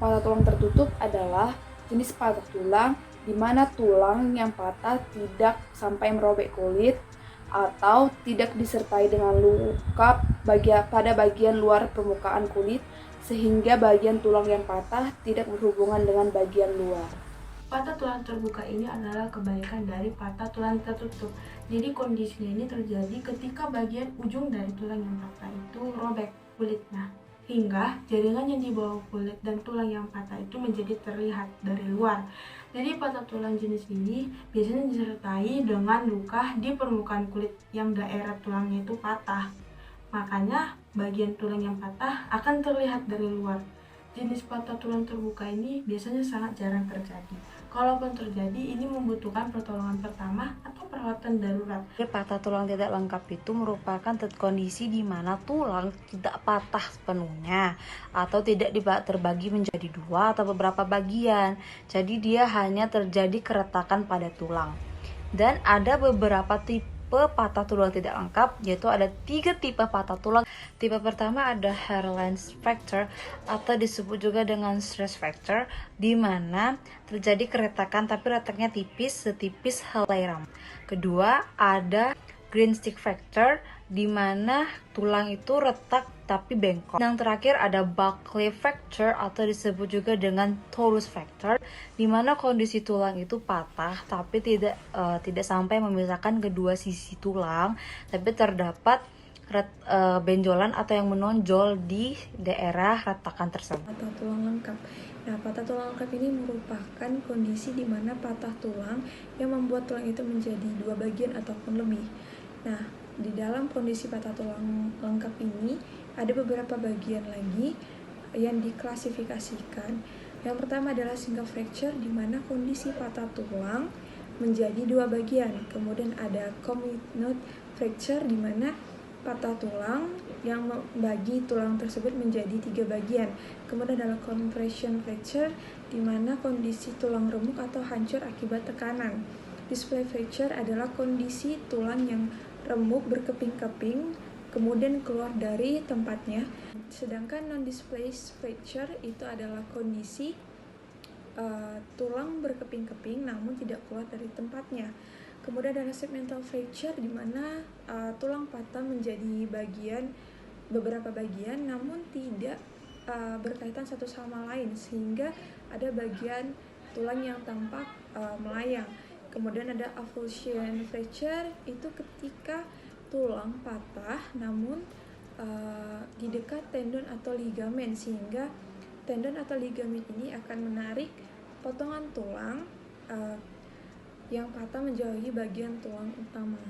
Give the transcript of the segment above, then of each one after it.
patah tulang tertutup adalah jenis patah tulang di mana tulang yang patah tidak sampai merobek kulit atau tidak disertai dengan luka pada bagian luar permukaan kulit sehingga bagian tulang yang patah tidak berhubungan dengan bagian luar. Patah tulang terbuka ini adalah kebalikan dari patah tulang tertutup. Jadi kondisinya ini terjadi ketika bagian ujung dari tulang yang patah itu robek kulitnya, hingga jaringan yang di bawah kulit dan tulang yang patah itu menjadi terlihat dari luar. Jadi patah tulang jenis ini biasanya disertai dengan luka di permukaan kulit yang daerah tulangnya itu patah. Makanya bagian tulang yang patah akan terlihat dari luar. Jenis patah tulang terbuka ini biasanya sangat jarang terjadi. Kalaupun terjadi, ini membutuhkan pertolongan pertama atau perawatan darurat. Patah tulang tidak lengkap itu merupakan kondisi di mana tulang tidak patah sepenuhnya atau tidak terbagi menjadi dua atau beberapa bagian. Jadi dia hanya terjadi keretakan pada tulang. Dan ada beberapa tipe patah tulang tidak lengkap, yaitu ada 3 tipe patah tulang. Tipe pertama ada hairline fracture atau disebut juga dengan stress fracture, di mana terjadi keretakan tapi retaknya tipis setipis helai rambut. Kedua ada green stick fracture, di mana tulang itu retak tapi bengkok. Yang terakhir ada Buckley fracture atau disebut juga dengan torus fracture, di mana kondisi tulang itu patah tapi tidak sampai memisahkan kedua sisi tulang, tapi terdapat benjolan atau yang menonjol di daerah retakan tersebut. Patah tulang lengkap. Nah, patah tulang lengkap ini merupakan kondisi di mana patah tulang yang membuat tulang itu menjadi 2 bagian ataupun lebih. Nah, di dalam kondisi patah tulang lengkap ini ada beberapa bagian lagi yang diklasifikasikan. Yang pertama adalah single fracture, di mana kondisi patah tulang menjadi 2 bagian. Kemudian ada comminuted fracture, di mana patah tulang yang membagi tulang tersebut menjadi 3 bagian. Kemudian adalah compression fracture, di mana kondisi tulang remuk atau hancur akibat tekanan. Displaced fracture adalah kondisi tulang yang remuk berkeping-keping kemudian keluar dari tempatnya. Sedangkan non-displaced fracture itu adalah kondisi tulang berkeping-keping namun tidak keluar dari tempatnya. Kemudian ada segmental fracture, di mana tulang patah menjadi beberapa bagian namun tidak berkaitan satu sama lain, sehingga ada bagian tulang yang tampak melayang. Kemudian ada avulsion fracture, itu ketika tulang patah namun di dekat tendon atau ligamen, sehingga tendon atau ligamen ini akan menarik potongan tulang yang patah menjauhi bagian tulang utama.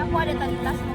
Aku ada tali tas.